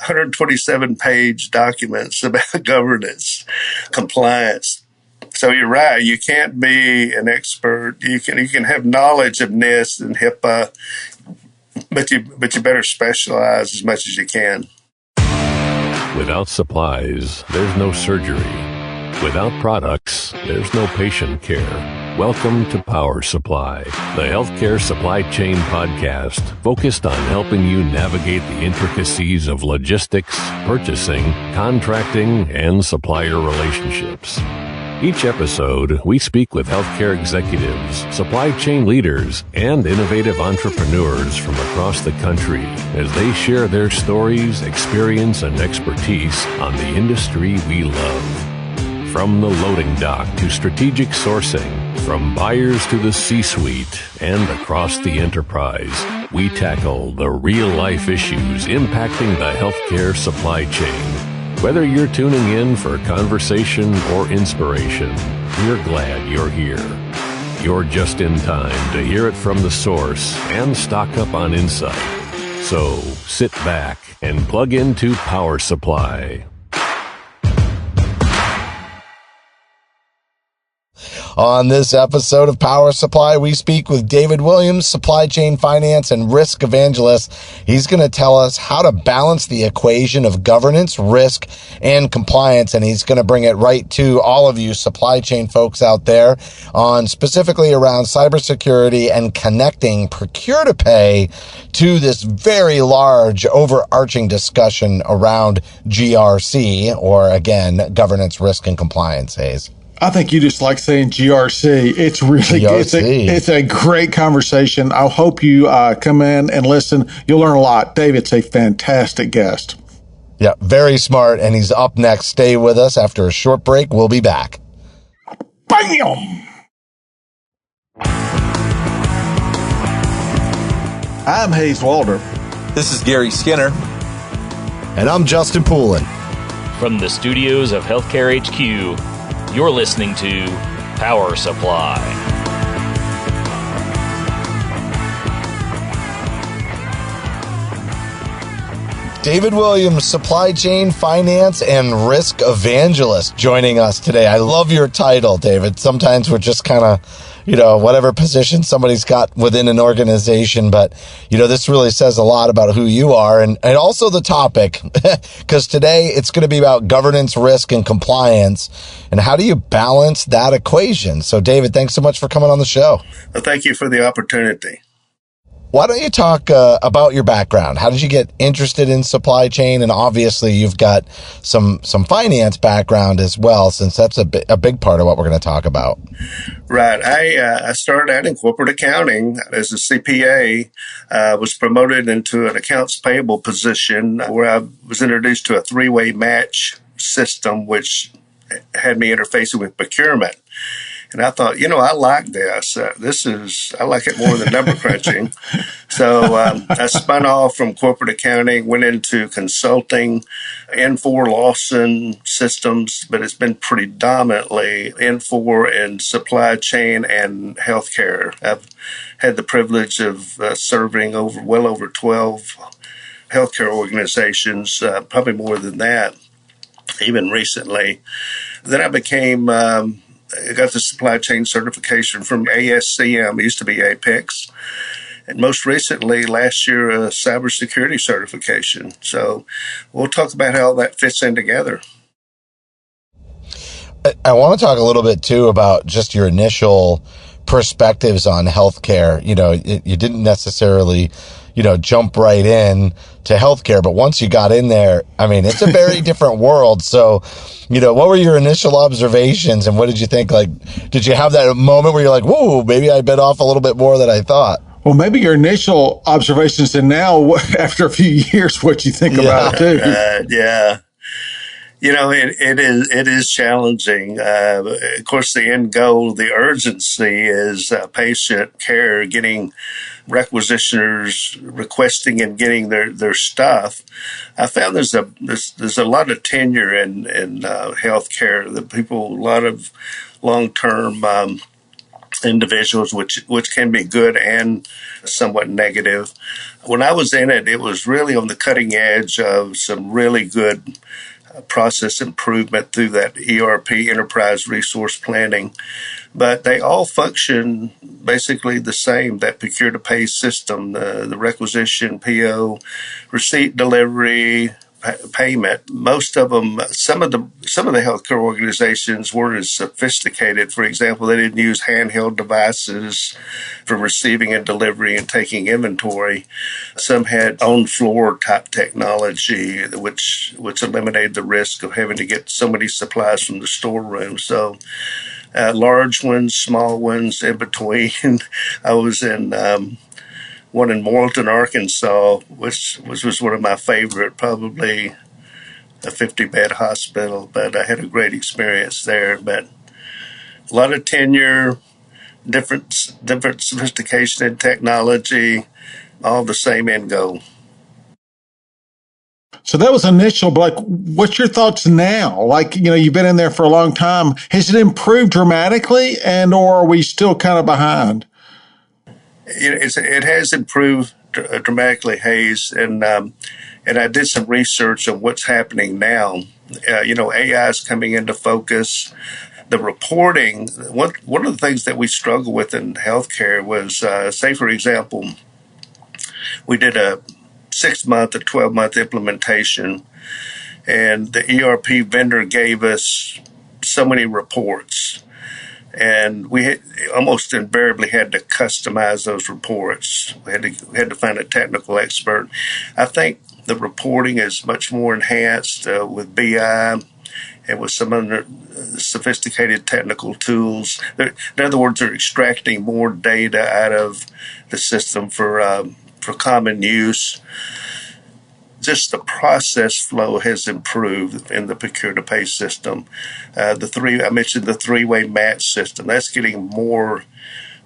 127-page documents about governance, compliance. So you're right. You can't be an expert. You can have knowledge of NIST and HIPAA, but you better specialize as much as you can. Without supplies, there's no surgery. Without products, there's no patient care. Welcome to Power Supply, the healthcare supply chain podcast focused on helping you navigate the intricacies of logistics, purchasing, contracting, and supplier relationships. Each episode, we speak with healthcare executives, supply chain leaders, and innovative entrepreneurs from across the country as they share their stories, experience, and expertise on the industry we love. From the loading dock to strategic sourcing, from buyers to the C-suite, and across the enterprise, we tackle the real-life issues impacting the healthcare supply chain. Whether you're tuning in for conversation or inspiration, we're glad you're here. You're just in time to hear it from the source and stock up on insight. So sit back and plug into Power Supply. On this episode of Power Supply, we speak with David Williams, supply chain finance and risk evangelist. He's going to tell us how to balance the equation of governance, risk, and compliance, and he's going to bring it right to all of you supply chain folks out there on specifically around cybersecurity and connecting procure-to-pay to this very large overarching discussion around GRC, or again, governance, risk, and compliance, Hayes. I think you just like saying GRC. It's really GRC. It's a great conversation. I hope you come in and listen. You'll learn a lot. David's a fantastic guest. Yeah, very smart. And he's up next. Stay with us. After a short break, we'll be back. Bam! I'm Hayes Walder. This is Gary Skinner. And I'm Justin Poulin. From the studios of Healthcare HQ, you're listening to Power Supply. David Williams, supply chain finance and risk evangelist, joining us today. I love your title, David. Sometimes we're just kind of, whatever position somebody's got within an organization. But, this really says a lot about who you are and also the topic, because today it's going to be about governance, risk, and compliance. And how do you balance that equation? So, David, thanks so much for coming on the show. Well, thank you for the opportunity. Why don't you talk about your background? How did you get interested in supply chain? And obviously, you've got some finance background as well, since that's a big part of what we're going to talk about. Right. I started out in corporate accounting as a CPA. Was promoted into an accounts payable position where I was introduced to a three-way match system, which had me interfacing with procurement. And I thought, I like this. I like it more than number crunching. So I spun off from corporate accounting, went into consulting, N4 Lawson systems, but it's been predominantly N4 and supply chain and healthcare. I've had the privilege of serving well over 12 healthcare organizations, probably more than that, even recently. Then I became... I got the supply chain certification from ASCM, it used to be Apex, and most recently last year a cybersecurity certification. So we'll talk about how that fits in together. I want to talk a little bit too about just your initial perspectives on healthcare. You didn't necessarily, jump right in to healthcare, but once you got in there, it's a very different world. So, what were your initial observations and what did you think? Did you have that moment where you're like, whoa, maybe I bit off a little bit more than I thought? Well, maybe your initial observations and now after a few years, what you think about it too. Yeah. It is challenging. Of course, the end goal, the urgency is patient care, getting requisitioners requesting and getting their stuff. I found there's a lot of tenure in healthcare. A lot of long-term individuals, which can be good and somewhat negative. When I was in it, it was really on the cutting edge of some really good process improvement through that ERP, enterprise resource planning. But they all function basically the same, that procure-to-pay system, the requisition, PO, receipt, delivery, payment. Most of them, some of the healthcare organizations weren't as sophisticated. For example, they didn't use handheld devices for receiving and delivery and taking inventory. Some had on-floor type technology, which eliminated the risk of having to get so many supplies from the storeroom. So large ones, small ones, in between. I was in one in Morrilton, Arkansas, which was one of my favorite, probably a 50-bed hospital, but I had a great experience there. But a lot of tenure, different sophistication in technology, all the same end goal. So that was initial, but like, what's your thoughts now? Like, you've been in there for a long time. Has it improved dramatically, or are we still kind of behind? It has improved dramatically, Hayes, and I did some research on what's happening now. AI is coming into focus. The reporting, one of the things that we struggle with in healthcare was, say, for example, we did a 6-month or 12-month implementation, and the ERP vendor gave us so many reports. And we almost invariably had to customize those reports. We had to find a technical expert. I think the reporting is much more enhanced with BI and with some other sophisticated technical tools. In other words, they're extracting more data out of the system for common use. Just the process flow has improved in the procure-to-pay system. I mentioned the three-way match system. That's getting more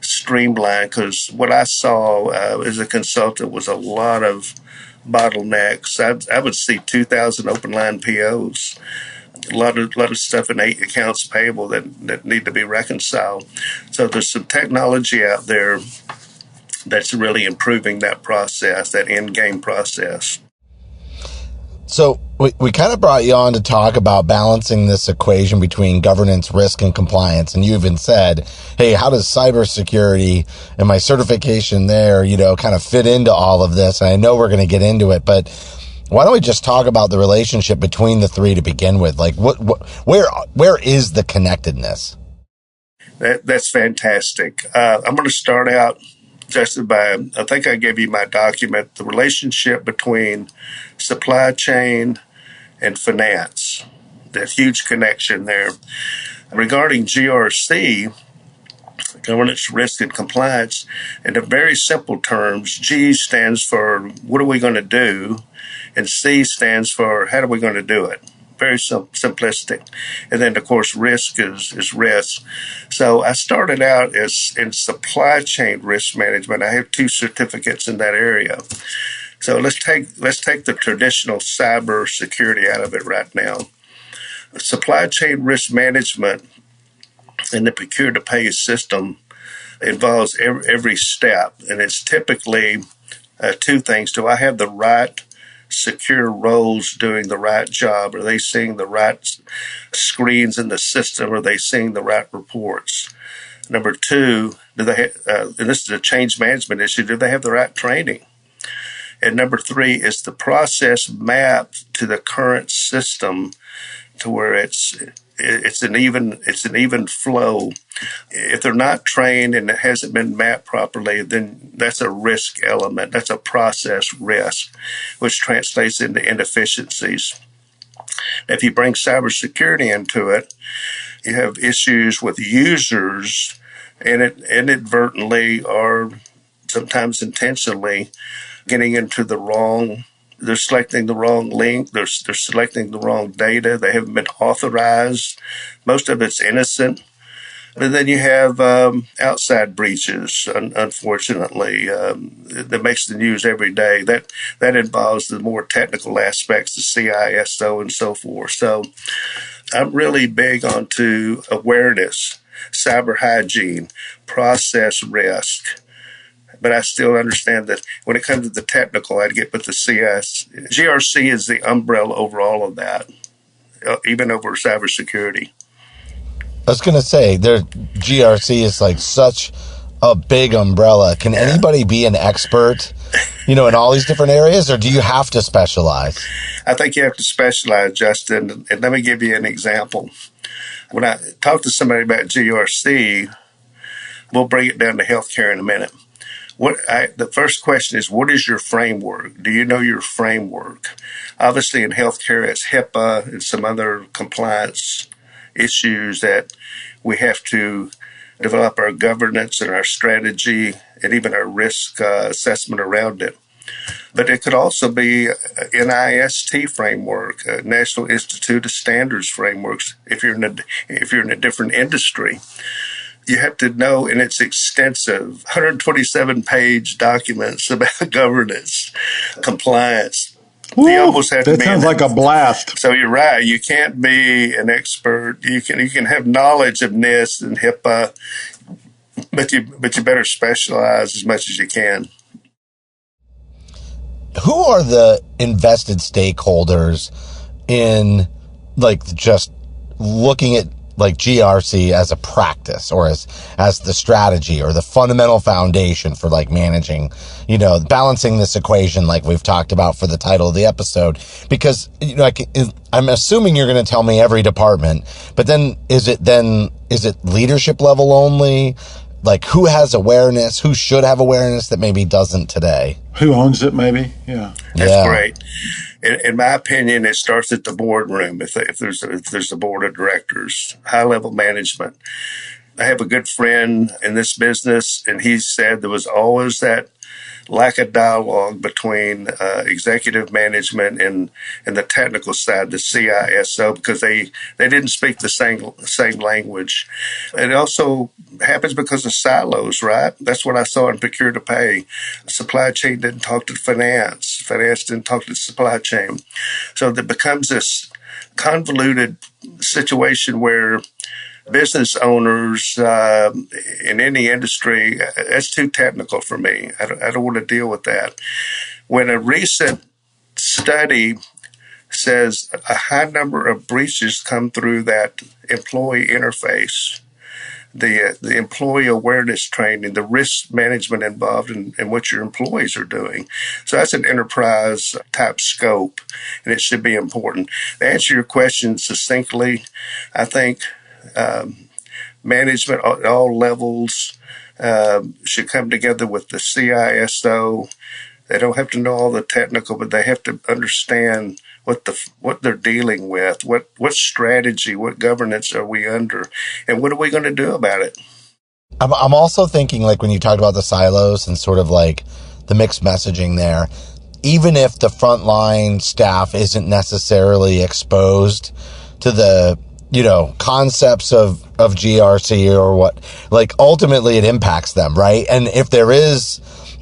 streamlined, because what I saw as a consultant was a lot of bottlenecks. I would see 2,000 open line POs. A lot of stuff in 8 accounts payable that need to be reconciled. So there's some technology out there that's really improving that process, that end game process. So we kind of brought you on to talk about balancing this equation between governance, risk, and compliance. And you even said, hey, how does cybersecurity and my certification there, kind of fit into all of this? And I know we're going to get into it, but why don't we just talk about the relationship between the three to begin with? Like, where is the connectedness? That's fantastic. I'm going to start out just by, I think I gave you my document, the relationship between supply chain and finance, that huge connection there. Regarding GRC, governance, risk, and compliance, in the very simple terms, G stands for what are we going to do, and C stands for how are we going to do it. Very simplistic. And then, of course, risk is risk. So I started out as in supply chain risk management. I have 2 certificates in that area. So let's take the traditional cybersecurity out of it right now. Supply chain risk management in the procure-to-pay system involves every step, and it's typically 2 things. Do I have the right secure roles doing the right job? Are they seeing the right screens in the system? Are they seeing the right reports? Number 2, do they and this is a change management issue, do they have the right training? And number 3, is the process mapped to the current system to where it's an even flow. If they're not trained and it hasn't been mapped properly, then that's a risk element. That's a process risk, which translates into inefficiencies. If you bring cybersecurity into it, you have issues with users inadvertently or sometimes intentionally getting into they're selecting the wrong link, they're selecting the wrong data, they haven't been authorized. Most of it's innocent. And then you have outside breaches, unfortunately, that makes the news every day. That involves the more technical aspects, the CISO and so forth. So I'm really big onto awareness. cyber hygiene, process risk. But I still understand that when it comes to the technical, I'd get with the CS. GRC is the umbrella over all of that, even over cybersecurity. I was going to say, GRC is like such a big umbrella. Can anybody be an expert, in all these different areas, or do you have to specialize? I think you have to specialize, Justin. And let me give you an example. When I talk to somebody about GRC, we'll bring it down to healthcare in a minute. The first question is, what is your framework? Do you know your framework? Obviously, in healthcare, it's HIPAA and some other compliance issues that we have to develop our governance and our strategy and even our risk assessment around it. But it could also be an NIST framework, National Institute of Standards frameworks. If you're in a different industry, you have to know, and it's extensive, 127-page documents about governance, compliance. Ooh, you almost have that sounds like a blast. So you're right. You can't be an expert. You can have knowledge of NIST and HIPAA, but you better specialize as much as you can. Who are the invested stakeholders in just looking at GRC as a practice or as the strategy or the fundamental foundation for managing, balancing this equation like we've talked about for the title of the episode? Because, I'm assuming you're going to tell me every department, but then is it leadership level only? Who has awareness? Who should have awareness that maybe doesn't today? Who owns it, maybe? Yeah. That's great. In my opinion, it starts at the boardroom. If there's a board of directors, high-level management. I have a good friend in this business, and he said there was always that lack of dialogue between executive management and the technical side, the CISO, because they didn't speak the same language. It also happens because of silos, right? That's what I saw in procure-to-pay. Supply chain didn't talk to finance. Finance didn't talk to the supply chain. So there becomes this convoluted situation where business owners in any industry, that's too technical for me. I don't want to deal with that. When a recent study says a high number of breaches come through that employee interface, the employee awareness training, the risk management involved in what your employees are doing. So that's an enterprise type scope, and it should be important. To answer your question succinctly, I think management at all levels should come together with the CISO. They don't have to know all the technical, but they have to understand what they're dealing with, what strategy, what governance are we under, and what are we going to do about it? I'm also thinking when you talked about the silos and sort of the mixed messaging there, even if the frontline staff isn't necessarily exposed to the concepts of GRC or what, ultimately it impacts them, right? And if there is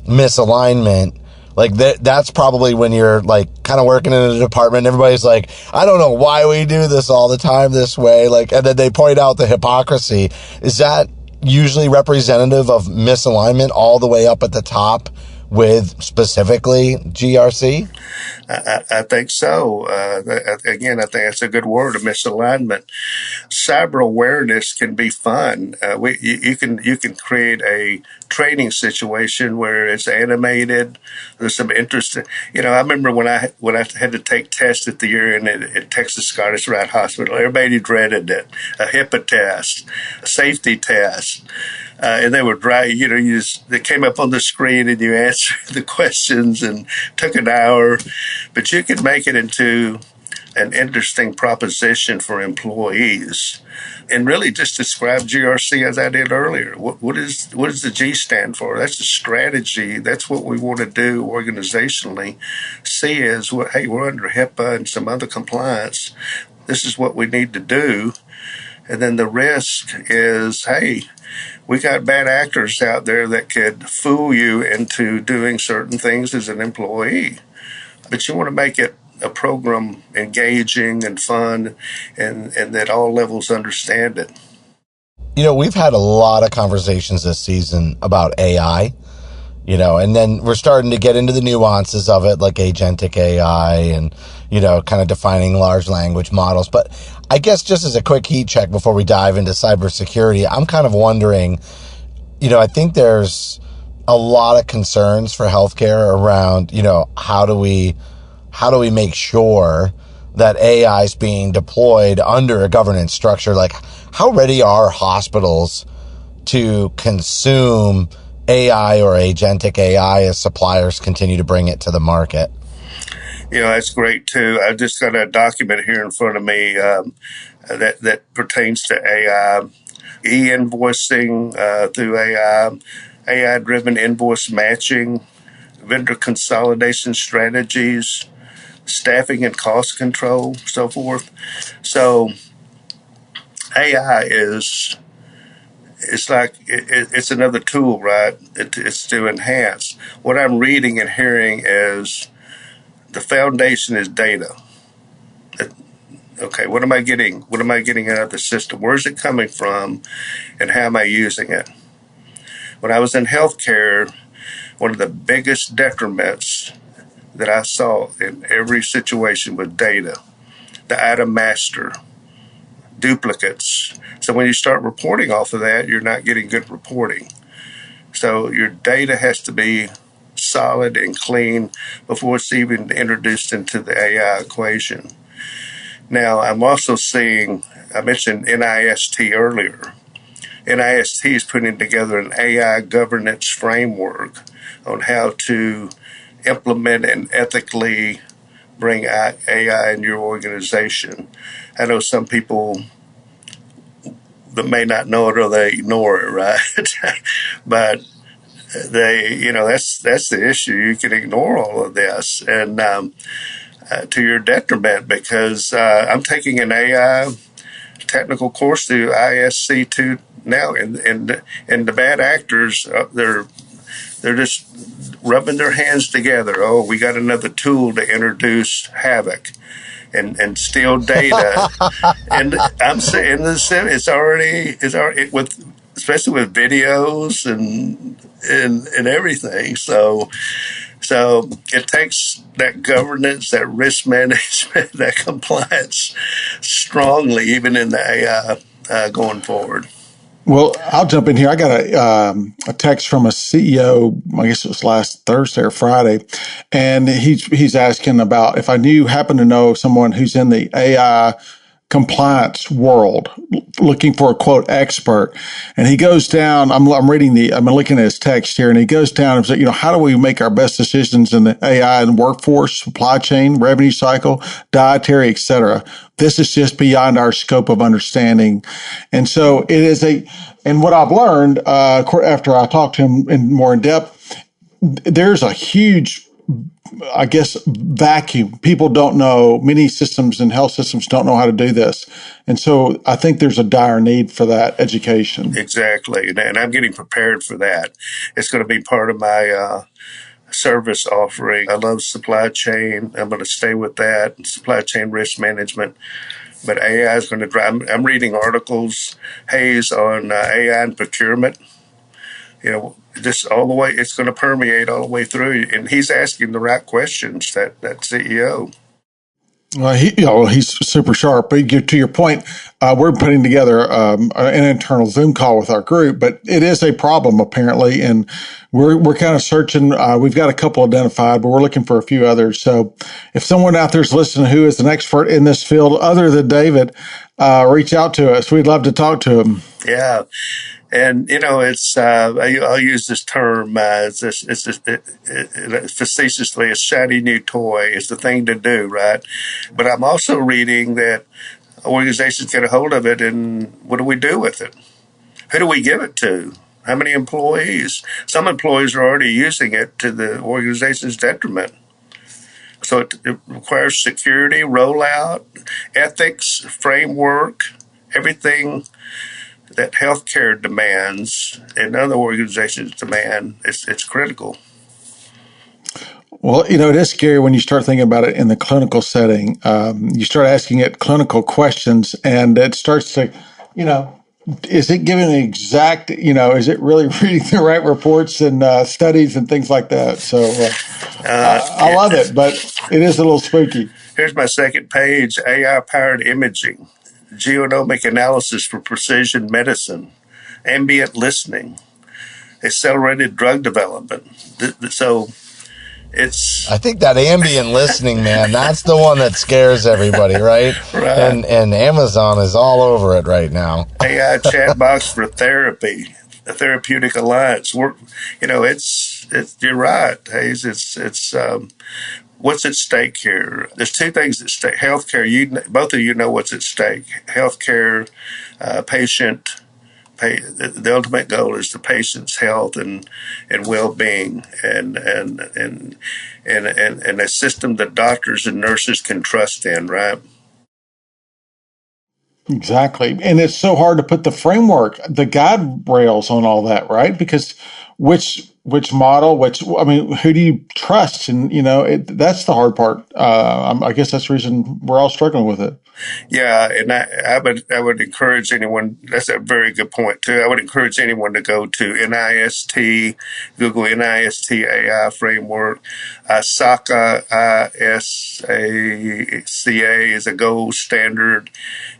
misalignment, that's probably when you're kind of working in a department and everybody's I don't know why we do this all the time this way. And then they point out the hypocrisy. Is that usually representative of misalignment all the way up at the top with specifically GRC? I think so. Again, I think that's a good word, a misalignment. Cyber awareness can be fun. You can create a training situation where it's animated. There's some interest. I remember when I had to take tests at the urine at Texas Scottish Rite Hospital. Everybody dreaded it. A HIPAA test, a safety test. And they were dry, they came up on the screen and you answered the questions and took an hour. But you could make it into an interesting proposition for employees and really just describe GRC as I did earlier. What does the G stand for? That's the strategy. That's what we want to do organizationally. C is, hey, we're under HIPAA and some other compliance. This is what we need to do. And then the risk is, hey, we got bad actors out there that could fool you into doing certain things as an employee. But you want to make it a program engaging and fun and that all levels understand it. We've had a lot of conversations this season about AI, and then we're starting to get into the nuances of it, like agentic AI and, kind of defining large language models. But I guess just as a quick heat check before we dive into cybersecurity, I'm kind of wondering, I think there's a lot of concerns for healthcare around, how do we make sure that AI is being deployed under a governance structure? Like, how ready are hospitals to consume AI or agentic AI as suppliers continue to bring it to the market? That's great too. I just got a document here in front of me that pertains to AI, e-invoicing through AI, AI-driven invoice matching, vendor consolidation strategies, staffing and cost control, so forth. So AI it's another tool, right? It's to enhance. What I'm reading and hearing is the foundation is data. Okay, what am I getting? What am I getting out of the system? Where's it coming from, and how am I using it? When I was in healthcare, one of the biggest detriments that I saw in every situation was data, the item master, duplicates. So when you start reporting off of that, you're not getting good reporting. So your data has to be solid and clean before it's even introduced into the AI equation. Now, I'm also seeing, I mentioned NIST earlier. NIST is putting together an AI governance framework on how to implement and ethically bring AI in your organization. I know some people that may not know it or they ignore it, right? But that's the issue. You can ignore all of this, and to your detriment, because I'm taking an AI technical course through ISC2 now, and the bad actors, they're just rubbing their hands together. Oh, we got another tool to introduce havoc and steal data. And I'm saying it's already with, especially with videos and everything. So it takes that governance, that risk management, that compliance strongly, even in the AI going forward. Well, I'll jump in here. I got a text from a CEO, I guess it was last Thursday or Friday, and he's asking about if I happen to know someone who's in the AI compliance world, looking for a quote expert. And he goes down, I'm looking at his text here, and he goes down and says, how do we make our best decisions in the AI and workforce, supply chain, revenue cycle, dietary, et cetera? This is just beyond our scope of understanding. And so it is and what I've learned after I talked to him more in depth, there's a huge, I guess, vacuum. People don't know, many systems and health systems don't know how to do this. And so I think there's a dire need for that education. Exactly. And I'm getting prepared for that. It's going to be part of my service offering. I love supply chain. I'm going to stay with that, supply chain risk management. But AI is going to drive. I'm reading articles, Hayes, on AI and procurement. Just all the way, it's going to permeate all the way through. And he's asking the right questions, that CEO. Well, he's super sharp. But to your point, we're putting together an internal Zoom call with our group, but it is a problem apparently, and we're kind of searching. We've got a couple identified, but we're looking for a few others. So, if someone out there's listening who is an expert in this field other than David, reach out to us. We'd love to talk to him. Yeah. And it's I'll use this term facetiously, a shiny new toy. It's the thing to do, right? But I'm also reading that organizations get a hold of it, and what do we do with it? Who do we give it to? How many employees? Some employees are already using it to the organization's detriment. So it requires security, rollout, ethics, framework, everything that healthcare demands and other organizations demand. It's critical. Well, it is scary when you start thinking about it in the clinical setting. You start asking it clinical questions, and it starts to, is it giving an exact, is it really reading the right reports and studies and things like that? So I love it, but it is a little spooky. Here's my second page: AI-powered imaging, genomic analysis for precision medicine, ambient listening, accelerated drug development. So I think that ambient listening, man, that's the one that scares everybody, right? Right. And Amazon is all over it right now. AI chatbots for therapy, a therapeutic alliance. It's you're right, Hayes. It's what's at stake here. There's two things at stake. Healthcare. Both of you know what's at stake. Healthcare, patient. The ultimate goal is the patient's health and well-being, and a system that doctors and nurses can trust in, right? Exactly. And it's so hard to put the framework, the guide rails on all that, right? Because which model, who do you trust? And, that's the hard part. I guess that's the reason we're all struggling with it. Yeah, and I would encourage anyone. That's a very good point too. I would encourage anyone to go to NIST, Google NIST AI framework. SACA, ISACA is a gold standard,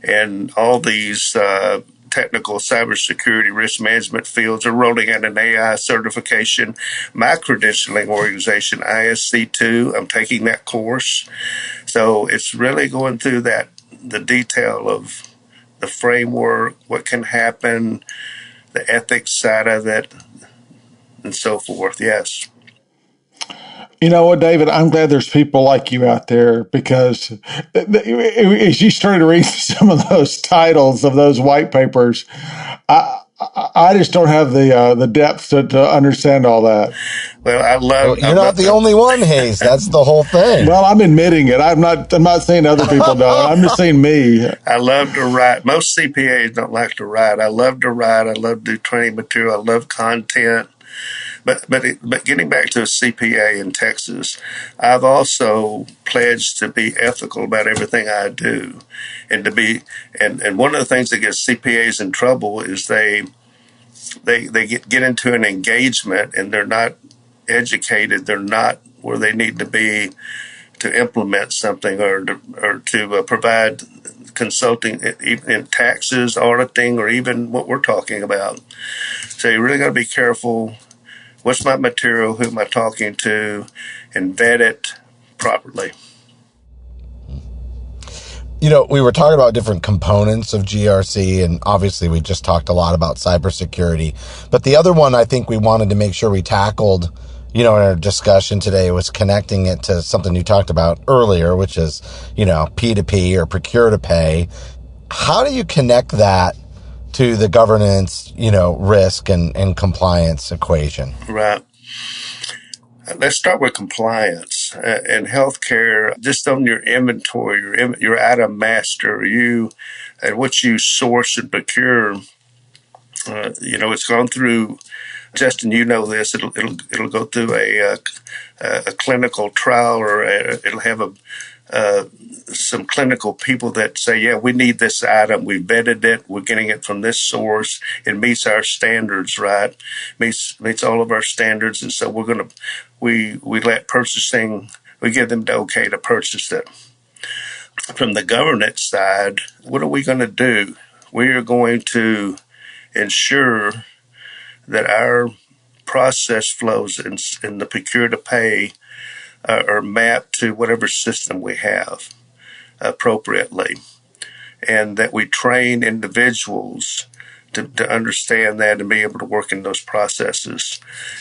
and all these technical cybersecurity risk management fields are rolling out an AI certification. My credentialing organization, ISC2, I'm taking that course. So it's really going through the detail of the framework, what can happen, the ethics side of it, and so forth. Yes. You know what, David? I'm glad there's people like you out there, because as you started reading some of those titles of those white papers, I just don't have the depth to understand all that. Well, You're not the only one, Hayes. That's the whole thing. Well, I'm admitting it. I'm not saying other people don't. I'm just saying me. I love to write. Most CPAs don't like to write. I love to write. I love to do training material. I love content. But getting back to a CPA in Texas, I've also pledged to be ethical about everything I do, and and one of the things that gets CPAs in trouble is they get into an engagement and they're not educated. They're not where they need to be to implement something or to provide consulting in taxes, auditing, or even what we're talking about. So you really got to be careful. What's my material? Who am I talking to? And vet it properly. We were talking about different components of GRC, and obviously we just talked a lot about cybersecurity. But the other one I think we wanted to make sure we tackled, in our discussion today, was connecting it to something you talked about earlier, which is, P2P or procure-to-pay. How do you connect that to the governance, risk and compliance equation? Right. Let's start with compliance. In healthcare, just on your inventory, your item master, and what you source and procure, it's gone through. Justin, you know this. It'll go through a clinical trial, or it'll have some clinical people that say, yeah, we need this item. We vetted it. We're getting it from this source. It meets our standards, right? Meets all of our standards. And so we let purchasing, we give them the okay to purchase it. From the governance side, what are we going to do? We are going to ensure that our process flows in the procure-to-pay are mapped to whatever system we have appropriately, and that we train individuals to understand that and be able to work in those processes.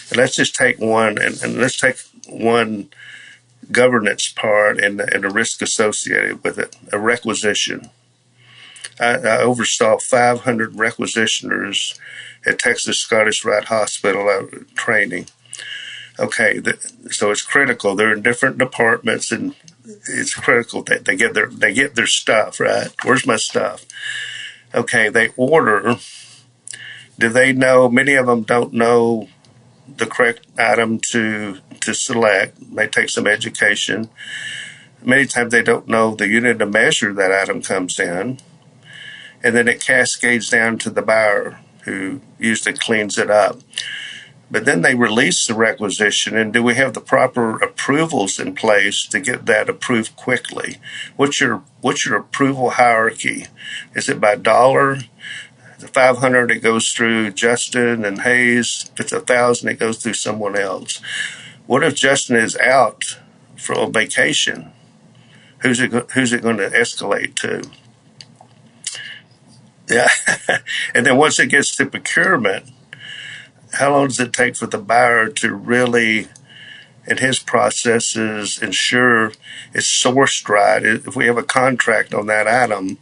And let's just take one, and let's take one governance part and the risk associated with it, a requisition. I oversaw 500 requisitioners at Texas Scottish Rite Hospital training. Okay, so it's critical. They're in different departments, and it's critical that they get their stuff right. Where's my stuff? Okay, they order. Do they know? Many of them don't know the correct item to select. They take some education. Many times they don't know the unit of measure that item comes in. and then it cascades down to the buyer, who usually cleans it up. But then they release the requisition, and do we have the proper approvals in place to get that approved quickly? What's your approval hierarchy? Is it by dollar? The 500, it goes through Justin and Hayes. If it's 1,000, it goes through someone else. What if Justin is out for a vacation? Who's it going to escalate to? Yeah. And then once it gets to procurement, how long does it take for the buyer to really, in his processes, ensure it's sourced right? If we have a contract on that item,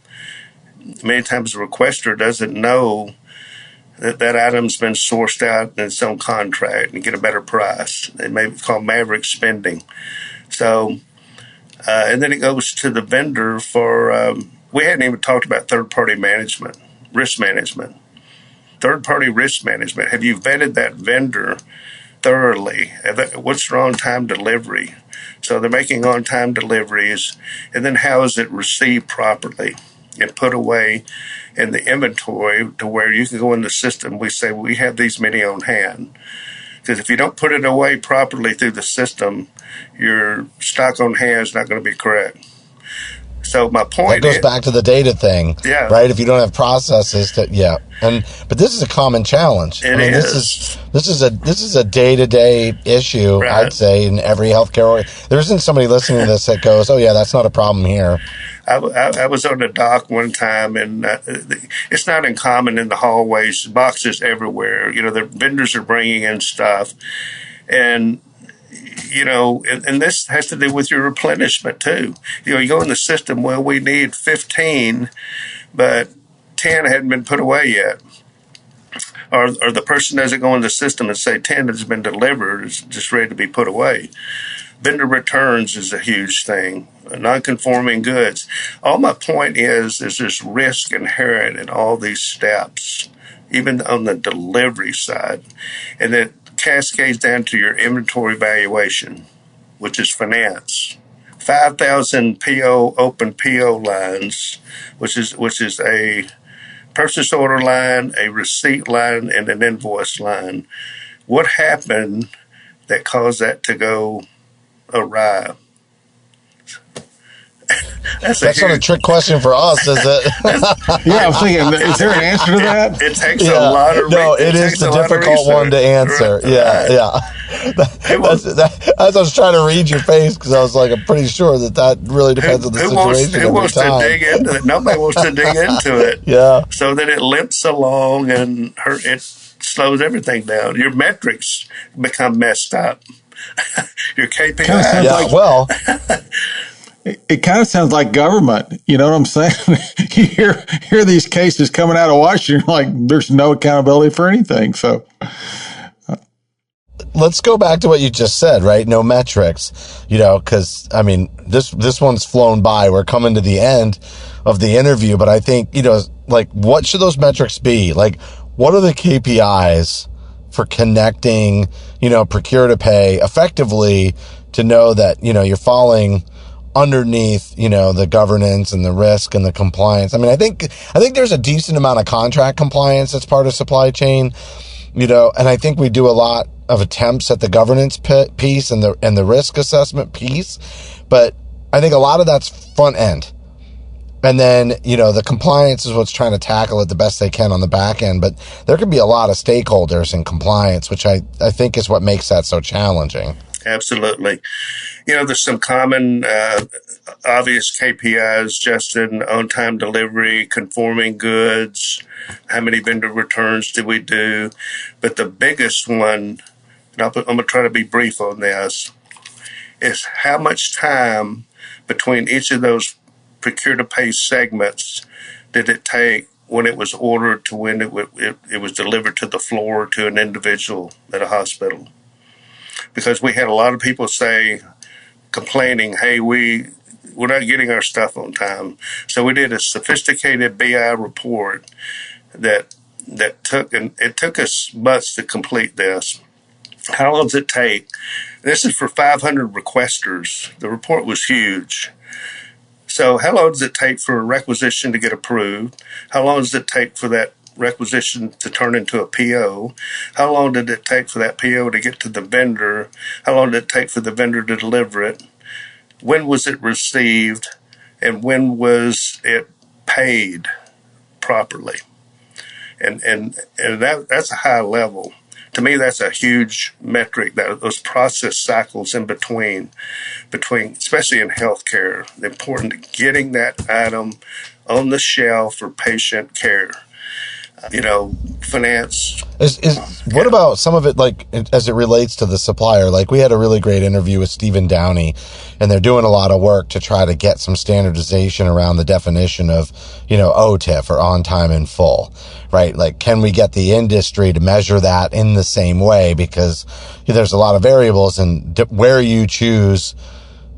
many times the requester doesn't know that item's been sourced out in its own contract and get a better price. It may be called maverick spending. So, and then it goes to the vendor for, we hadn't even talked about third-party management, risk management. Third-party risk management. Have you vetted that vendor thoroughly? What's their on-time delivery? So they're making on-time deliveries, and then how is it received properly and put away in the inventory to where you can go in the system. We say we have these many on hand. Because if you don't put it away properly through the system, your stock on hand is not going to be correct. So my point that goes back to the data thing, yeah, right? If you don't have processes, but this is a common challenge. This is a day-to-day issue. Right. I'd say in every healthcare. There isn't somebody listening to this that goes, "Oh yeah, that's not a problem here." I was on the dock one time, and it's not uncommon in the hallways, boxes everywhere. The vendors are bringing in stuff, and and this has to do with your replenishment too. You go in the system, well, we need 15, but 10 hadn't been put away yet. Or the person doesn't go in the system and say 10 has been delivered, it's just ready to be put away. Vendor returns is a huge thing. Non-conforming goods. All my point is there's risk inherent in all these steps, even on the delivery side. And it cascades down to your inventory valuation, which is finance. 5,000 open PO lines, which is a purchase order line, a receipt line, and an invoice line. What happened that caused that to go awry? That's not a trick question for us, is it? Yeah, I'm thinking, is there an answer to that? It takes a lot of No, it is the difficult one to answer. Right. Yeah. As I was trying to read your face, because I was like, I'm pretty sure that really depends on the situation. Who wants to dig into it? Nobody wants to dig into it. Yeah. So that it limps along and it slows everything down. Your metrics become messed up. Your KPI. It kind of sounds like government. You know what I'm saying? You hear these cases coming out of Washington, like there's no accountability for anything. So let's go back to what you just said, right? No metrics, because this one's flown by. We're coming to the end of the interview, but I think, what should those metrics be? Like, what are the KPIs for connecting, procure-to-pay effectively to know that, you're falling underneath, the governance and the risk and the compliance? I think there's a decent amount of contract compliance that's part of supply chain, and I think we do a lot of attempts at the governance piece and the risk assessment piece, but I think a lot of that's front end. And then, the compliance is what's trying to tackle it the best they can on the back end, but there can be a lot of stakeholders in compliance, which I think is what makes that so challenging. Absolutely. There's some common, obvious KPIs, Justin: on-time delivery, conforming goods, how many vendor returns did we do? But the biggest one, and I'm going to try to be brief on this, is how much time between each of those procure-to-pay segments did it take when it was ordered to when it was delivered to the floor to an individual at a hospital. Because we had a lot of people complaining, hey, we're not getting our stuff on time. So we did a sophisticated BI report that took us months to complete this. How long does it take? This is for 500 requesters. The report was huge. So how long does it take for a requisition to get approved? How long does it take for that requisition to turn into a PO? How long did it take for that PO to get to the vendor? How long did it take for the vendor to deliver it? When was it received? And when was it paid properly? And that's a high level. To me, that's a huge metric, that those process cycles in between, especially in healthcare, the importance of getting that item on the shelf for patient care. Finance. What about some of it, like, as it relates to the supplier? Like, we had a really great interview with Stephen Downey, and they're doing a lot of work to try to get some standardization around the definition of, OTIF, or on time in full, right? Like, can we get the industry to measure that in the same way? Because there's a lot of variables, and where you choose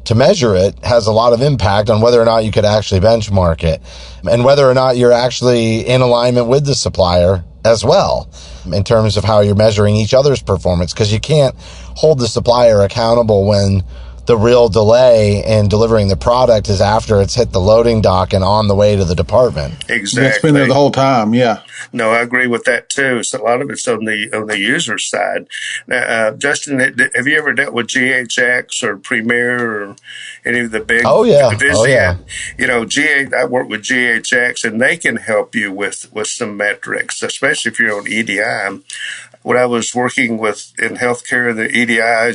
to measure it has a lot of impact on whether or not you could actually benchmark it, and whether or not you're actually in alignment with the supplier as well, in terms of how you're measuring each other's performance, because you can't hold the supplier accountable when the real delay in delivering the product is after it's hit the loading dock and on the way to the department. Exactly. It's been there the whole time. Yeah. No, I agree with that too. So a lot of it's on the user side. Now, Justin, have you ever dealt with GHX or Premier or any of the big? Oh yeah. I work with GHX, and they can help you with some metrics, especially if you're on EDI. When I was working with in healthcare, the EDI,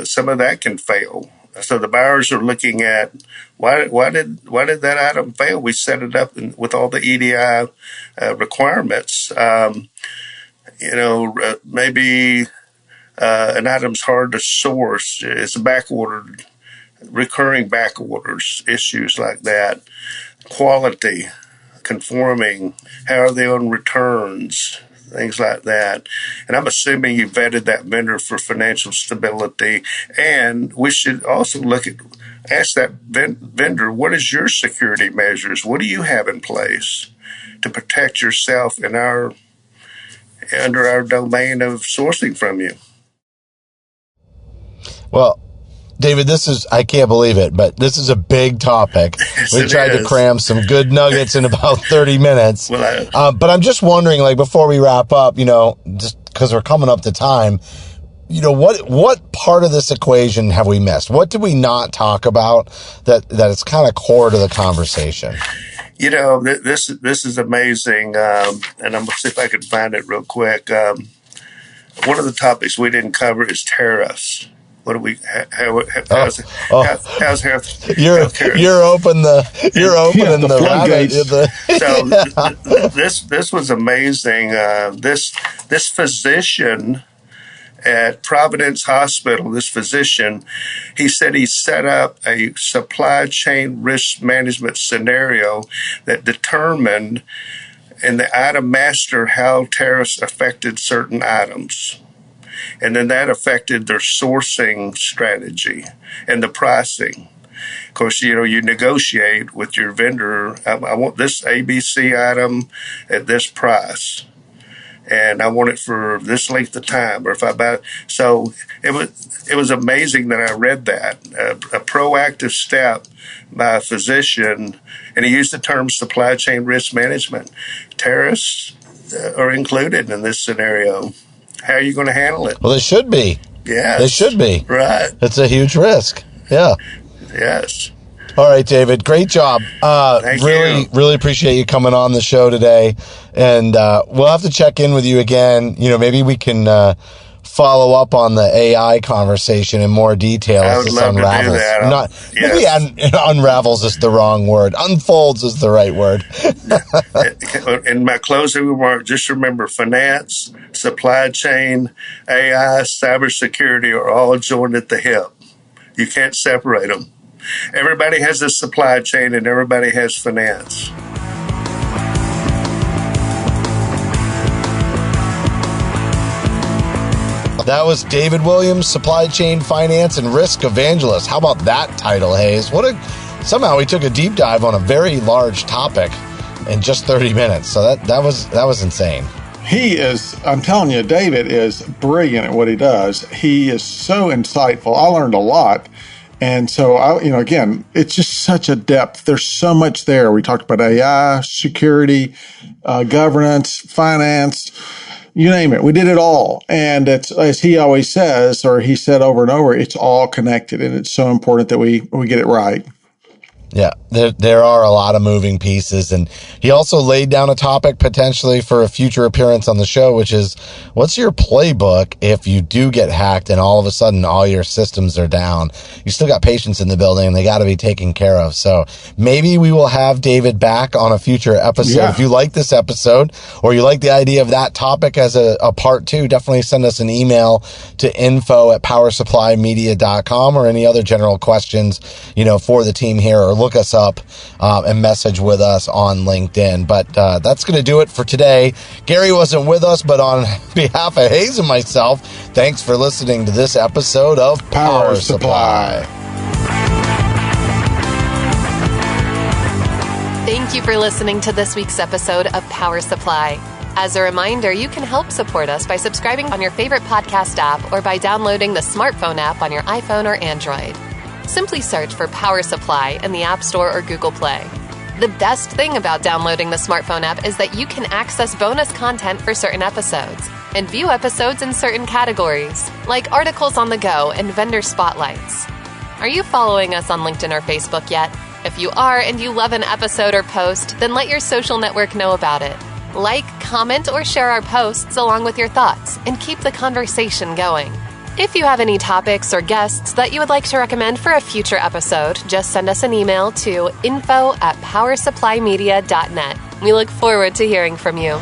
some of that can fail. So the buyers are looking at why did that item fail? We set it up with all the EDI requirements. Maybe an item's hard to source. It's back-ordered, recurring back orders, issues like that. Quality, conforming, how are they on returns? Things like that. And I'm assuming you vetted that vendor for financial stability. And we should also ask that vendor, what is your security measures? What do you have in place to protect yourself under our domain of sourcing from you? Well, David, I can't believe it, but this is a big topic. Yes, we tried to cram some good nuggets in about 30 minutes. But I'm just wondering, like, before we wrap up, just because we're coming up to time, what part of this equation have we missed? What did we not talk about that is kind of core to the conversation? This is amazing. And I'm going to see if I can find it real quick. One of the topics we didn't cover is tariffs. What do we? How's health? You're opening the floodgates. So this was amazing. This physician at Providence Hospital, he said he set up a supply chain risk management scenario that determined in the item master how tariffs affected certain items. And then that affected their sourcing strategy and the pricing. Of course, you negotiate with your vendor. I want this ABC item at this price, and I want it for this length of time. Or if I buy, so it was amazing that I read that a proactive step by a physician, and he used the term supply chain risk management. Tariffs are included in this scenario. How are you going to handle it? Well, they should be. Yeah. They should be. Right. It's a huge risk. Yeah. Yes. All right, David. Great job. Really appreciate you coming on the show today. And we'll have to check in with you again. Maybe we can follow up on the AI conversation in more detail as this unravels. Maybe unravels is the wrong word. Unfolds is the right word. In my closing remark, just remember finance, supply chain, AI, cybersecurity are all joined at the hip. You can't separate them. Everybody has a supply chain and everybody has finance. That was David Williams, Supply Chain Finance and Risk Evangelist. How about that title, Hayes? Somehow we took a deep dive on a very large topic in just 30 minutes. So that was insane. I'm telling you, David is brilliant at what he does. He is so insightful. I learned a lot. And so, again, it's just such a depth. There's so much there. We talked about AI, security, governance, finance, you name it. We did it all. And it's, as he always says, or he said over and over, it's all connected. And it's so important that we get it right. Yeah, there are a lot of moving pieces. And he also laid down a topic potentially for a future appearance on the show, which is, what's your playbook if you do get hacked and all of a sudden all your systems are down? You still got patients in the building and they got to be taken care of. So maybe we will have David back on a future episode. Yeah. If you like this episode or you like the idea of that topic as a part 2, definitely send us an email to info@powersupplymedia.com or any other general questions, for the team here, or look us up and message with us on LinkedIn. But that's going to do it for today. Gary wasn't with us, but on behalf of Hayes and myself, thanks for listening to this episode of Power Supply. Thank you for listening to this week's episode of Power Supply. As a reminder, you can help support us by subscribing on your favorite podcast app or by downloading the smartphone app on your iPhone or Android. Simply search for Power Supply in the App Store or Google Play. The best thing about downloading the smartphone app is that you can access bonus content for certain episodes and view episodes in certain categories, like articles on the go and vendor spotlights. Are you following us on LinkedIn or Facebook yet? If you are and you love an episode or post, then let your social network know about it. Like, comment, or share our posts along with your thoughts and keep the conversation going. If you have any topics or guests that you would like to recommend for a future episode, just send us an email to info@powersupplymedia.net. We look forward to hearing from you.